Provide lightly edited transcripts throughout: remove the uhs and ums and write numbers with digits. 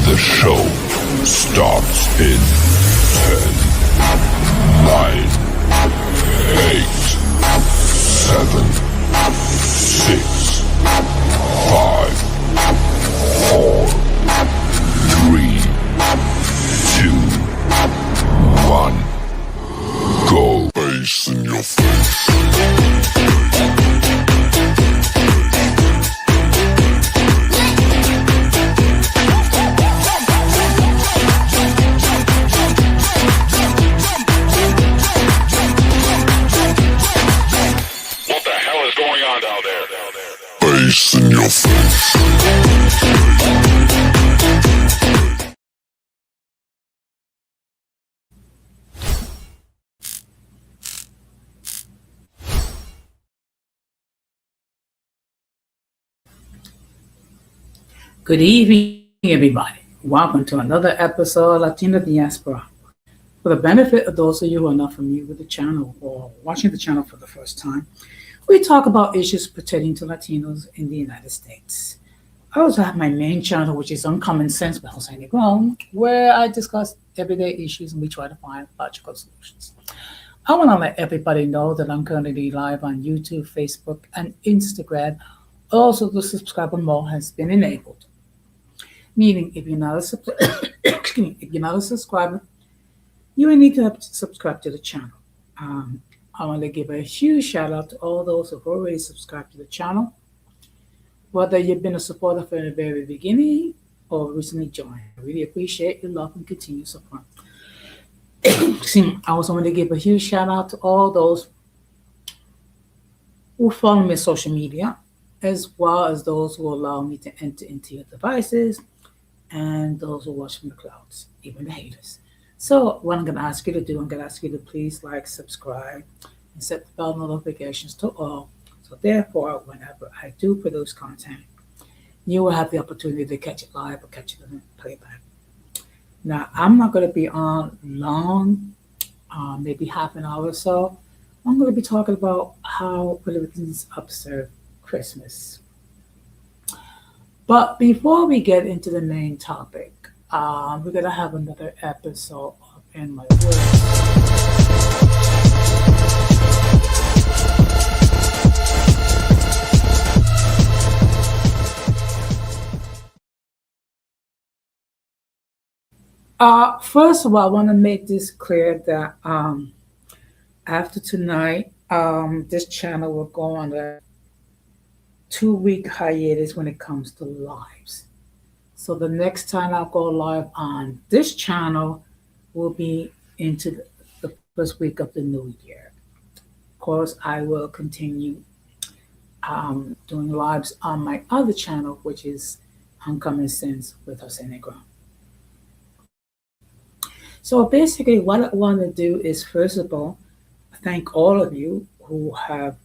The show starts in 10, 9, 8, 7, 6, 5, 4, 3, 2, 1. Go. Bass in your face. Bass in your face. Good evening, everybody. Welcome to another episode of Latina Diaspora. For the benefit of those of you who are not familiar with the channel or watching the channel for the first time, we talk about issues pertaining to Latinos in the United States. I also have my main channel, which is Uncommon Sense with Jose Negron, where I discuss everyday issues and we try to find logical solutions. I want to let everybody know that I'm currently live on YouTube, Facebook, and Instagram. Also, the subscriber mode has been enabled, meaning if you're not a if you're not a subscriber, you will need to subscribe to the channel. I want to give a huge shout out to all those who've already subscribed to the channel, whether you've been a supporter from the very beginning or recently joined. I really appreciate your love and continued support. I also want to give a huge shout out to all those who follow me on social media, as well as those who allow me to enter into your devices and those who watch from the clouds, even the haters. So what I'm going to ask you to do, I'm going to ask you to please like, subscribe, and set the bell notifications to all. So therefore, whenever I do produce content, you will have the opportunity to catch it live or catch it in playback. Now, I'm not going to be on long, maybe half an hour or so. I'm going to be talking about how Puerto Ricans observe Christmas. But before we get into the main topic, we're going to have another episode of In My Words. First of all, I want to make this clear that after tonight, this channel will go on a 2-week hiatus when it comes to lives. So the next time I'll go live on this channel will be into the first week of the new year. Of course, I will continue doing lives on my other channel, which is Uncommon Sense with Jose Negron. So basically what I want to do is, first of all, thank all of you who have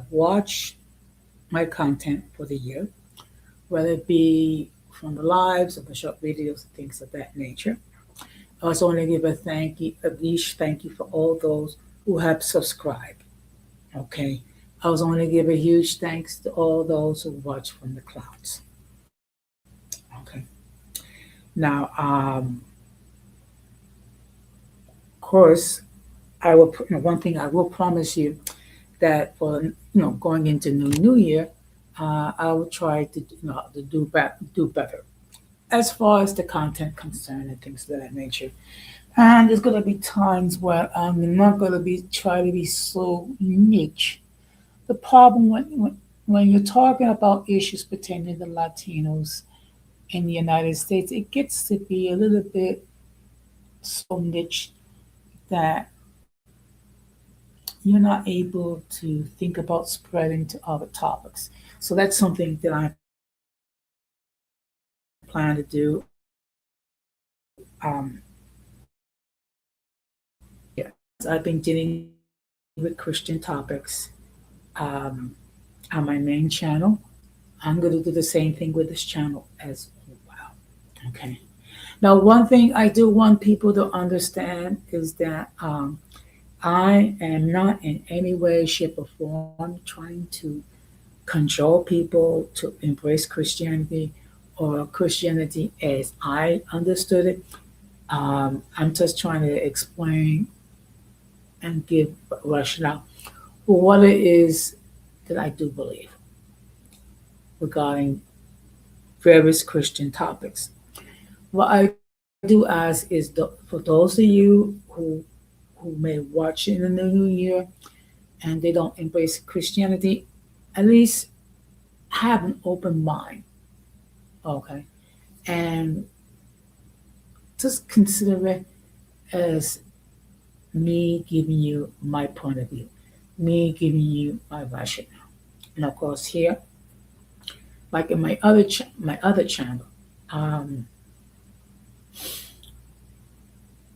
watched my content for the year, whether it be from the lives or the short videos and things of that nature. I also want to give a huge thank you for all those who have subscribed. Okay. I also want to give a huge thanks to all those who watch from the clouds. Okay. Now, of course, I will. One thing I will promise you that for going into new year, I will try to do better as far as the content concerned and things of that nature. And there's gonna be times where I'm not gonna be try to be so niche. The problem when you're talking about issues pertaining to Latinos in the United States, it gets to be a little bit so niche that you're not able to think about spreading to other topics. So that's something that I plan to do. Yeah, I've been dealing with Christian topics on my main channel. I'm going to do the same thing with this channel as well. Okay. Now, one thing I do want people to understand is that I am not in any way, shape, or form trying to control people to embrace Christianity or Christianity as I understood it. I'm just trying to explain and give rationale for what it is that I do believe regarding various Christian topics. What I do ask is for those of you who may watch in the new year and they don't embrace Christianity, at least have an open mind, okay, and just consider it as me giving you my point of view, me giving you my rationale. And of course, here, like in my other channel, um,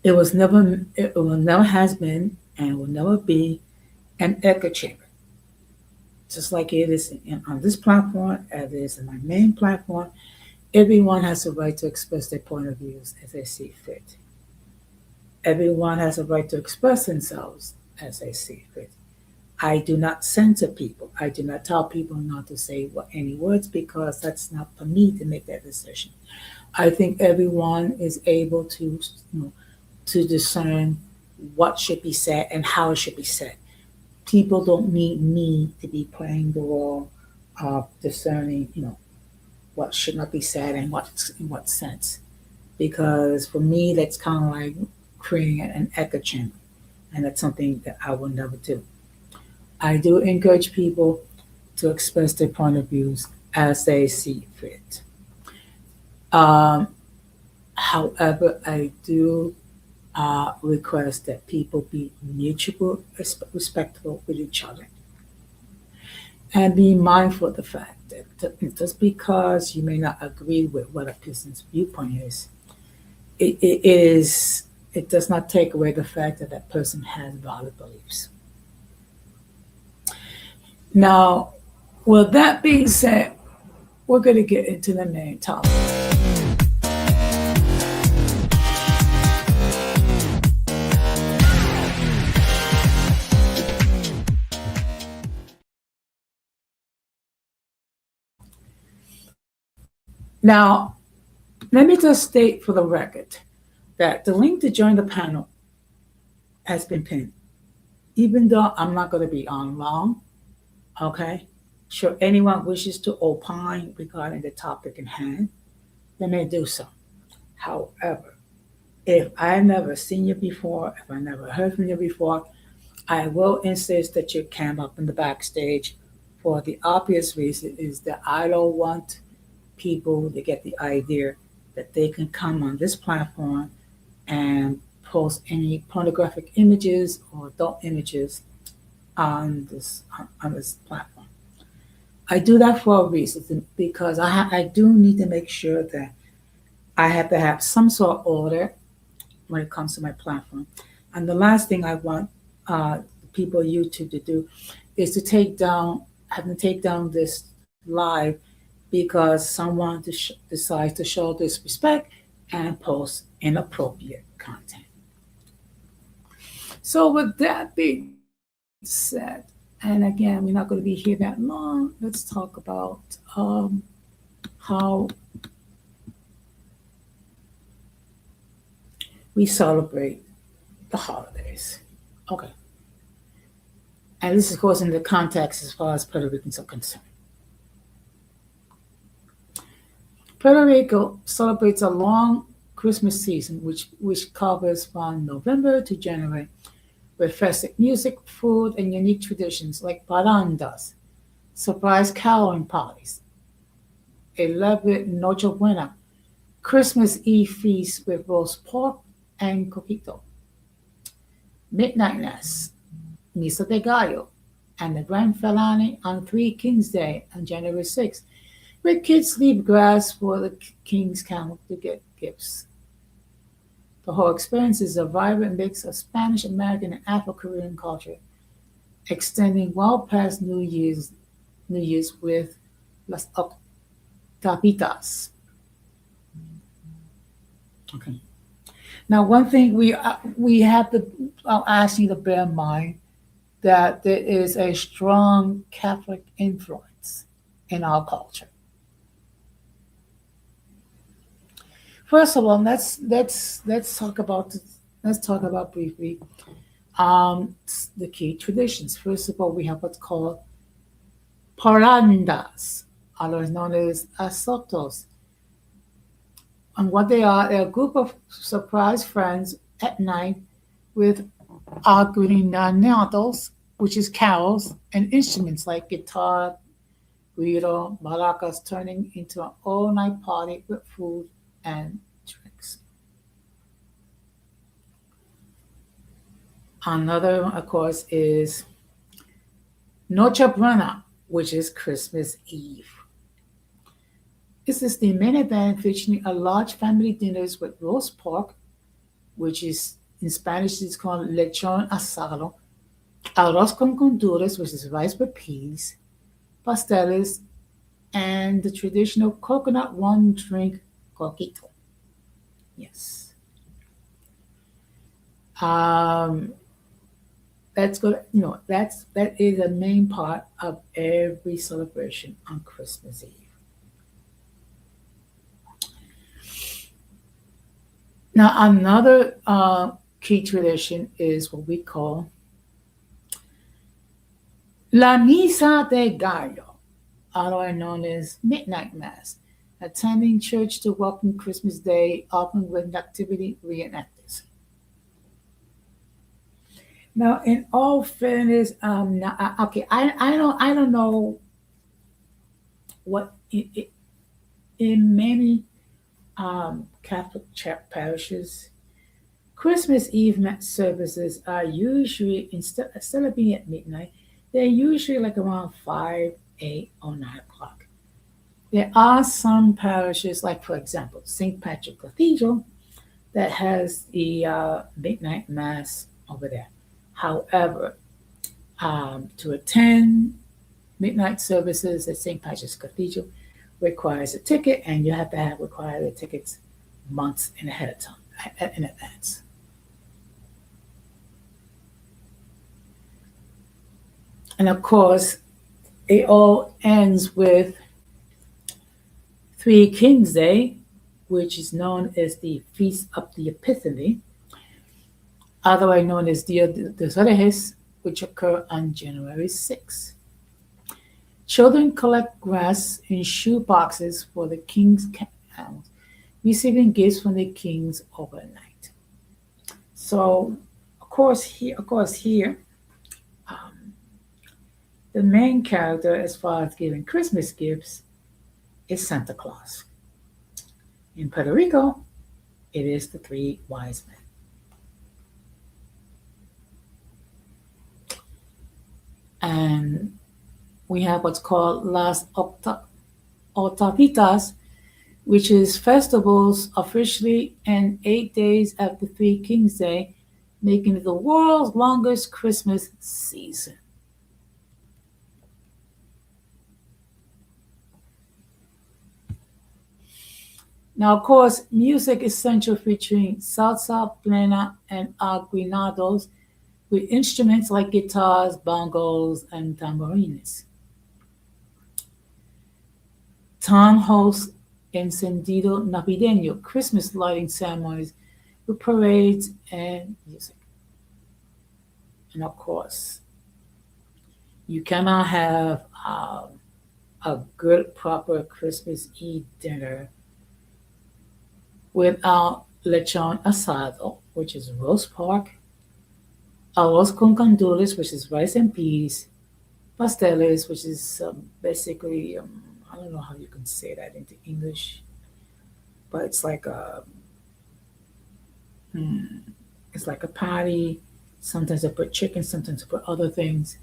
it will never has been, and will never be an echo chamber. Just like it is on this platform, as it is in my main platform, everyone has a right to express their point of views as they see fit. Everyone has a right to express themselves as they see fit. I do not censor people. I do not tell people not to say any words because that's not for me to make that decision. I think everyone is able to, to discern what should be said and how it should be said. People don't need me to be playing the role of discerning, what should not be said and what in what sense. Because for me, that's kind of like creating an echo chamber, and that's something that I will never do. I do encourage people to express their point of views as they see fit. Um, However, I do request that people be mutual, respectful with each other, and be mindful of the fact that just because you may not agree with what a person's viewpoint is, it does not take away the fact that that person has valid beliefs. Now, with that being said, we're going to get into the main topic. Now, let me just state for the record that the link to join the panel has been pinned. Even though I'm not going to be on long, okay? Sure, anyone wishes to opine regarding the topic in hand, they may do so. However, if I never seen you before, if I never heard from you before, I will insist that you camp up in the backstage for the obvious reason is that I don't want people to get the idea that they can come on this platform and post any pornographic images or adult images on this platform. I do that for a reason because I do need to make sure that I have to have some sort of order when it comes to my platform. And the last thing I want people on YouTube to do is to have them take down this live because someone decides to show disrespect and post inappropriate content. So with that being said, and again, we're not going to be here that long. Let's talk about how we celebrate the holidays. Okay. And this, of course, in the context as far as Puerto Ricans are concerned. Puerto Rico celebrates a long Christmas season, which covers from November to January, with festive music, food, and unique traditions like barandas, surprise caroling parties, elaborate Noche Buena, Christmas Eve feast with roast pork and coquito, midnight mass, misa de gallo, and the grand finale on Three Kings Day on January 6th, where kids leave grass for the king's camel to get gifts. The whole experience is a vibrant mix of Spanish American and Afro Caribbean culture, extending well past New Year's with Las Octavitas. Okay. Now, one thing we have to ask you to bear in mind that there is a strong Catholic influence in our culture. First of all, let's talk about briefly the key traditions. First of all, we have what's called parandas, otherwise known as asotos. And what they are, they're a group of surprise friends at night with aguinaldos, which is carols, and instruments like guitar, guiro, maracas, turning into an all-night party with food and drinks. Another, of course, is Noche Buena, which is Christmas Eve. This is the main event featuring a large family dinners with roast pork, which is in Spanish is called lechon asado, arroz con conduras, which is rice with peas, pasteles, and the traditional coconut rum drink coquito. Yes. Um, that's good. That is a main part of every celebration on Christmas Eve. Now, another key tradition is what we call La Misa de Gallo, otherwise known as Midnight Mass, attending church to welcome Christmas Day, often with nativity reenactors. Now, in all fairness, now, okay, I don't know what in many Catholic parishes, Christmas Eve mass services are usually instead of being at midnight, they're usually like around 5, 8, or 9 o'clock. There are some parishes, like for example, St. Patrick Cathedral, that has the midnight mass over there. However, to attend midnight services at St. Patrick's Cathedral requires a ticket, and you have to have required the tickets months in ahead of time in advance. And of course, it all ends with Three Kings Day, which is known as the Feast of the Epiphany, otherwise known as Dia de los Reyes, which occur on January 6th. Children collect grass in shoe boxes for the king's camels, receiving gifts from the kings overnight. So, of course, here, um, the main character as far as giving Christmas gifts is Santa Claus. In Puerto Rico, it is the three wise men. And we have what's called Octavitas, which is festivals officially and 8 days after Three Kings Day, making it the world's longest Christmas season. Now, of course, music is central, featuring salsa, plena, and aguinaldos, with instruments like guitars, bongos, and tambourines. Town hosts encendido navideño, Christmas lighting ceremonies with parades and music. And of course, you cannot have a good, proper Christmas Eve dinner without lechon asado, which is roast pork, arroz con gandules, which is rice and peas, pasteles, which is basically, I don't know how you can say that into English, but hmm, it's like a patty. Sometimes I put chicken, sometimes I put other things.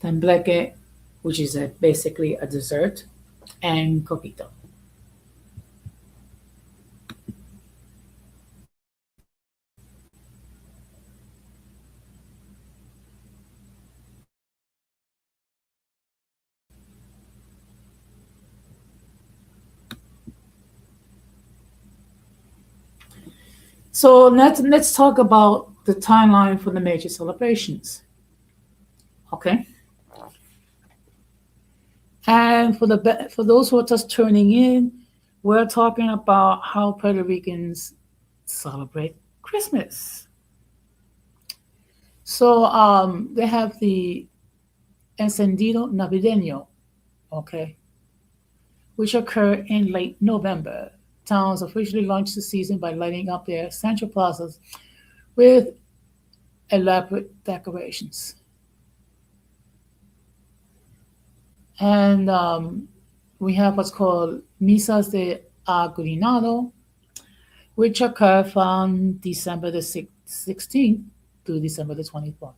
Tembleque, which is basically a dessert, and coquito. So let's talk about the timeline for the major celebrations. Okay, and for those who are just turning in, We're talking about how Puerto Ricans celebrate Christmas. So they have the encendido navideño, okay, which occur in late November. Towns officially launch the season by lighting up their central plazas with elaborate decorations. And we have what's called misas de agrinado, which occur from December the 16th to December the 24th,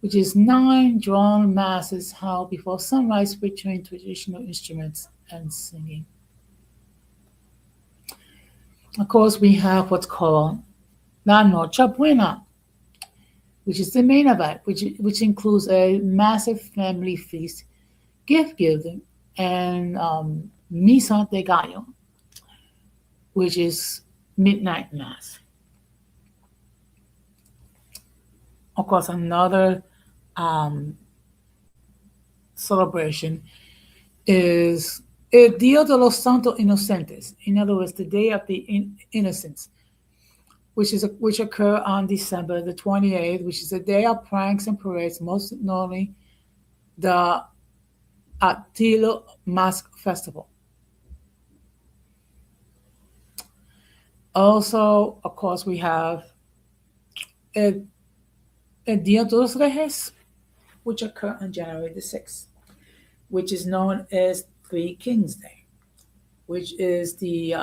which is 9 drawn masses held before sunrise featuring traditional instruments and singing. Of course, we have what's called La Noche Buena, which is the main event, which includes a massive family feast, gift giving, and Misa de Gallo, which is midnight mass. Of course, another um, celebration is El Dia de los Santos Inocentes. In other words, the Day of the Innocents, which occur on December the 28th, which is a day of pranks and parades, most notably the Attilo Mask Festival. Also, of course, we have El, El Dia de los Reyes, which occur on January the 6th, which is known as Three Kings Day, which is the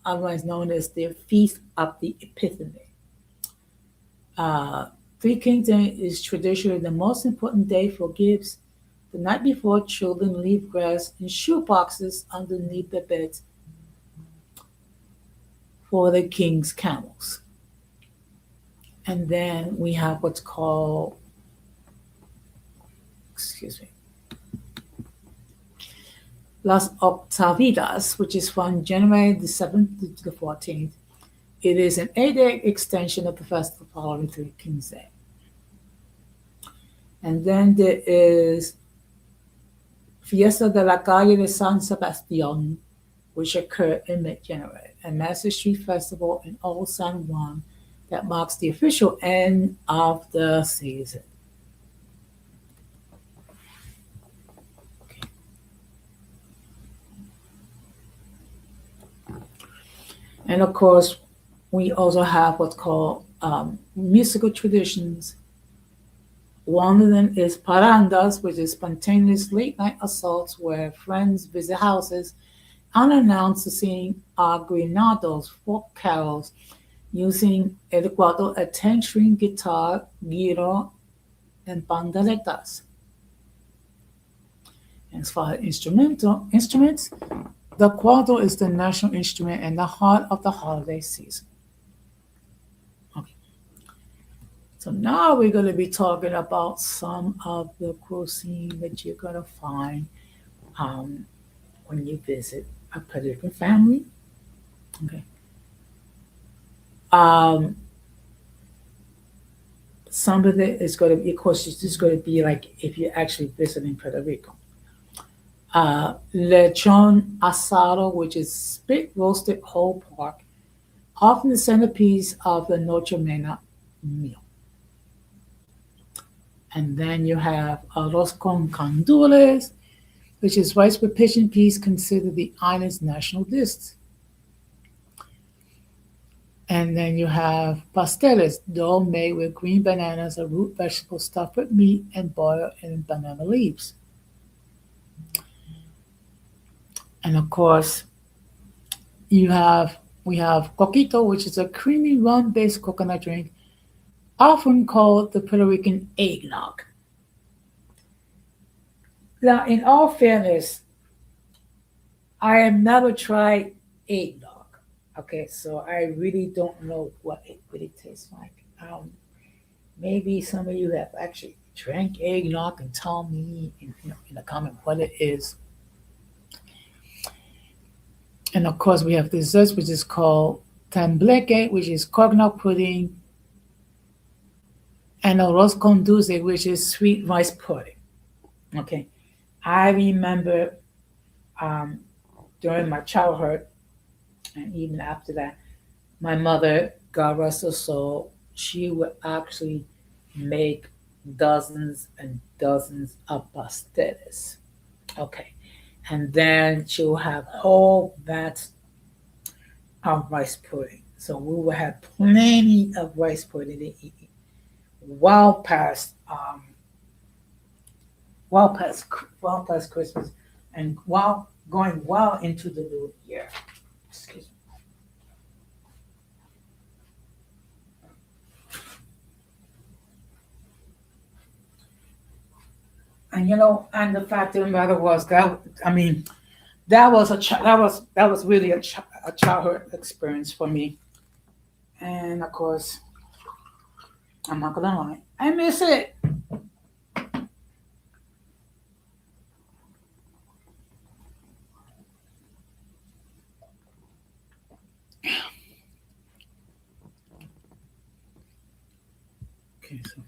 otherwise known as the Feast of the Epiphany. Uh, Three Kings Day is traditionally the most important day for gifts. The night before, children leave grass in shoe boxes underneath the beds for the king's camels. And then we have what's called, excuse me, Las Octavitas, which is from January the 7th to the 14th. It is an 8-day extension of the festival following Three Kings Day. And then there is Fiesta de la Calle de San Sebastián, which occurred in mid-January, a massive street festival in Old San Juan that marks the official end of the season. And of course, we also have what's called musical traditions. One of them is parandas, which is spontaneous late night assaults where friends visit houses unannounced to sing agrinados, folk carols, using el cuatro, a 10-string guitar, guiro, and panderetas. And as far as instruments, the cuatro is the national instrument and the heart of the holiday season. Okay. So now we're going to be talking about some of the cuisine that you're going to find um, when you visit a Puerto Rican family. Okay. Um, some of it is going to be, of course, it's just going to be like if you're actually visiting Puerto Rico. Lechon asado, which is spit roasted whole pork, often the centerpiece of the Noche Mena meal. And then you have arroz con candules, which is rice with pigeon peas, considered the island's national dish. And then you have pasteles, dough made with green bananas, a root vegetable stuffed with meat and boiled in banana leaves. And of course, we have coquito, which is a creamy rum-based coconut drink, often called the Puerto Rican eggnog. Now, in all fairness, I have never tried eggnog. Okay, so I really don't know what it really tastes like. Maybe some of you have actually drank eggnog and tell me in the comment what it is. And of course, we have desserts, which is called tembleque, which is coconut pudding, and arroz con dulce, which is sweet rice pudding. Okay, I remember um, during my childhood, and even after that, my mother, God rest her soul, she would actually make dozens and dozens of pasteles. Okay. And then she will have whole vats of rice pudding. So we will have plenty of rice pudding to eat well past well past well past Christmas and while going well into the new year. Excuse me. And and the fact of the matter was that I mean that was that was really a childhood experience for me. And of course, I'm not gonna lie, I miss it. Okay, so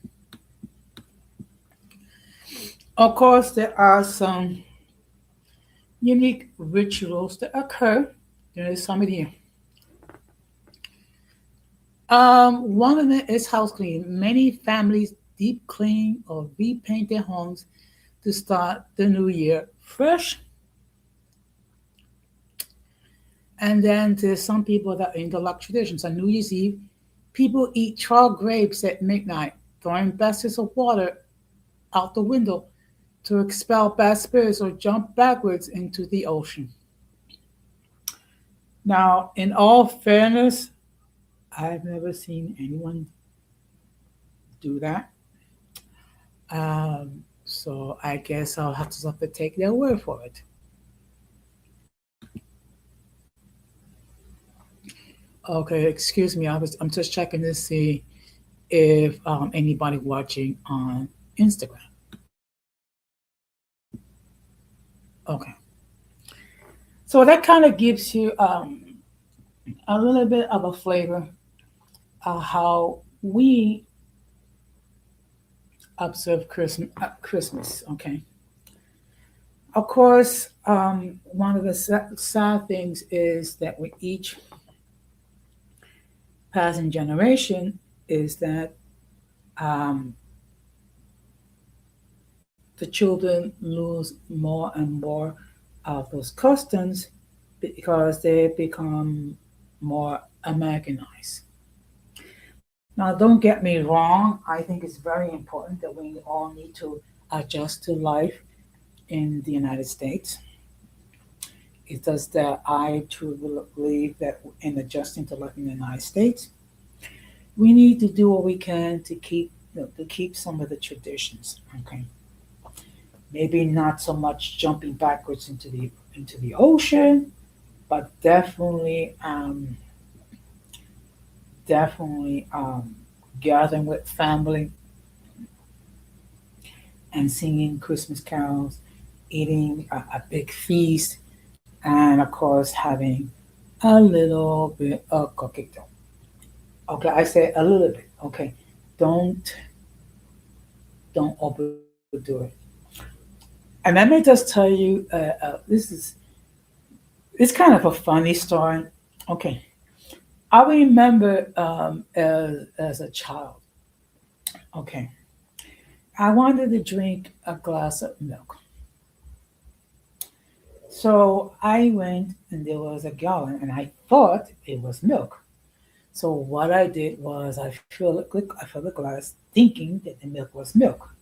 of course there are some unique rituals that occur during this time of the year. One of them is house cleaning. Many families deep clean or repaint their homes to start the new year fresh. And then there's some people that are into luck traditions. On New Year's Eve, people eat 12 grapes at midnight, throwing baskets of water out the window to expel bad spirits or jump backwards into the ocean. Now, in all fairness, I've never seen anyone do that. So I guess I'll have to take their word for it. Okay, excuse me. I'm just checking to see if anybody watching on Instagram. Okay, so that kind of gives you a little bit of a flavor of how we observe Christmas. Christmas, okay. Of course, one of the sad things is that with each passing generation, is that um, the children lose more and more of those customs because they become more Americanized. Now, don't get me wrong, I think it's very important that we all need to adjust to life in the United States. It's just that I truly believe that in adjusting to life in the United States, we need to do what we can to keep to keep some of the traditions. Okay, maybe not so much jumping backwards into the ocean, but definitely gathering with family and singing Christmas carols, eating a big feast, and of course having a little bit of cookie dough. Okay, I say a little bit. Okay, don't don't overdo it. And let me just tell you, it's kind of a funny story. Okay, I remember as a child. Okay, I wanted to drink a glass of milk, so I went and there was a gallon, and I thought it was milk. So what I did was I filled the glass thinking that the milk was milk.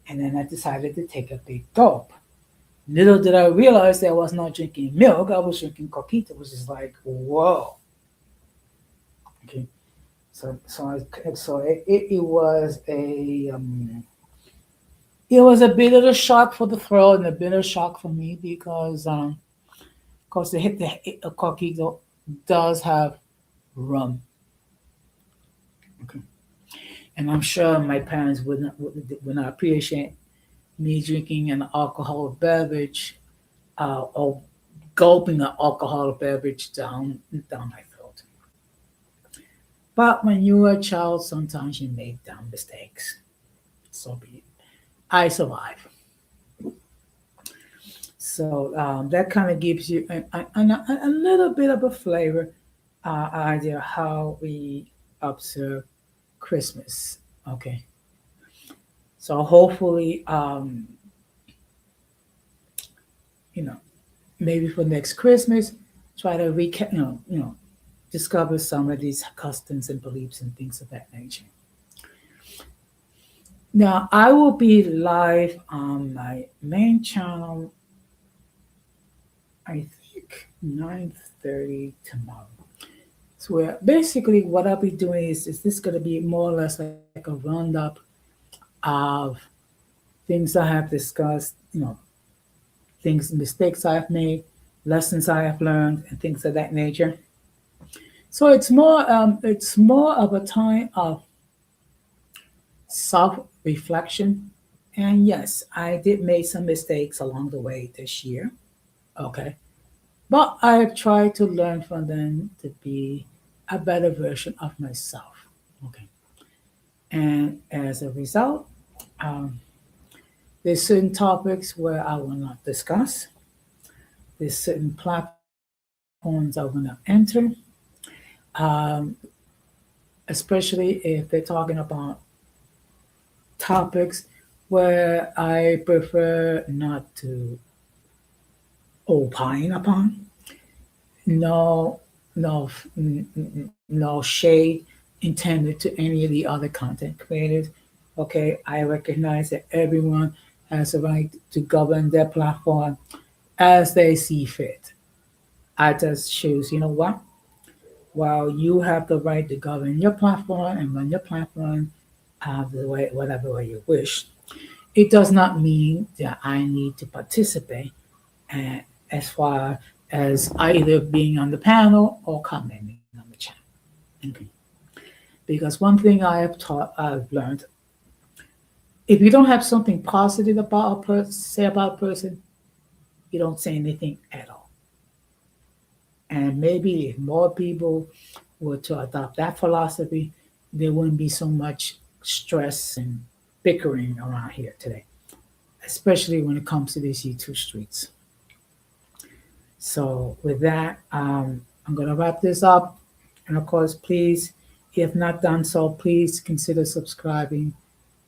And then I decided to take a big gulp. Little did I realize that I was not drinking milk, I was drinking coquito, which is like, whoa. Okay. So it was it was a bit of a shock for the throat and a bit of a shock for me because of course the coquito does have rum. Okay. And I'm sure my parents would not appreciate me drinking an alcoholic beverage or gulping an alcoholic beverage down my throat. But when you were a child, sometimes you make dumb mistakes. So be it. I survive. So that kind of gives you a little bit of a flavor, idea how we observe Christmas. Okay, so hopefully, you know, maybe for next Christmas, try to recap, discover some of these customs and beliefs and things of that nature. Now, I will be live on my main channel, I think 9:30 tomorrow. So where basically what I'll be doing is this going to be more or less like a roundup of things I have discussed, things, mistakes I've made, lessons I have learned, and things of that nature. So it's more of a time of self reflection. And yes, I did make some mistakes along the way this year. Okay. But I have tried to learn from them to be a better version of myself. Okay. And as a result, um, there's certain topics where I will not discuss. There's certain platforms I will not enter, um, especially if they're talking about topics where I prefer not to opine upon. No, no, no shade intended to any of the other content creators. Okay, I recognize that everyone has a right to govern their platform as they see fit. I just choose, you know what? While you have the right to govern your platform and run your platform the way, whatever way you wish, it does not mean that I need to participate and as far as either being on the panel or commenting on the chat. Okay. Because one thing I've learned, if you don't have something positive about a person, say about a person, you don't say anything at all. And maybe if more people were to adopt that philosophy, there wouldn't be so much stress and bickering around here today, especially when it comes to these YouTube streets. So with that, I'm going to wrap this up. And of course, please, if you have not done so, please consider subscribing.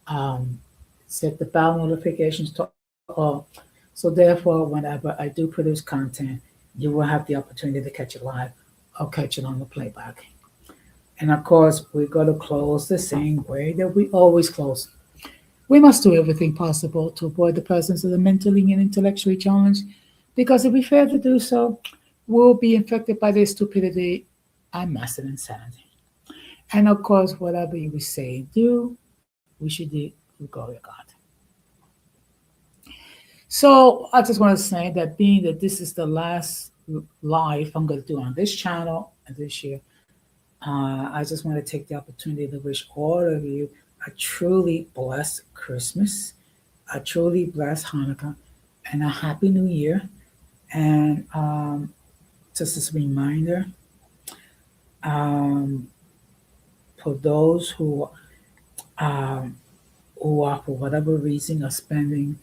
Um, Set the bell notifications to all. So therefore, whenever I do produce content, you will have the opportunity to catch it live or catch it on the playback. And of course, we're going to close the same way that we always close. We must do everything possible to avoid the presence of the mentally and intellectually challenged, because if we fail to do so, we'll be infected by their stupidity and massive insanity. And of course, whatever we say and do, we should do with glory of God. So I just want to say that being that this is the last live I'm going to do on this channel this year, I just want to take the opportunity to wish all of you a truly blessed Christmas, a truly blessed Hanukkah, and a happy New Year. And just as a reminder, um, for those um, who are, for whatever reason, are spending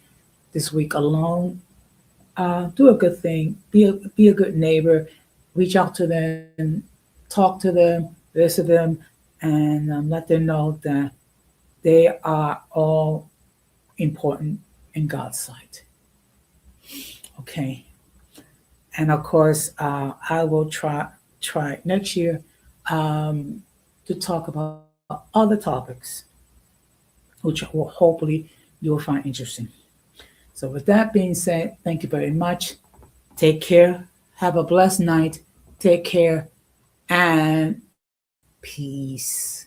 this week alone, do a good thing. Be a good neighbor. Reach out to them, talk to them, visit them, and let them know that they are all important in God's sight. Okay. And of course, I will try next year to talk about other topics, which will hopefully you'll find interesting. So with that being said, thank you very much. Take care. Have a blessed night. Take care and peace.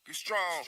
Be strong.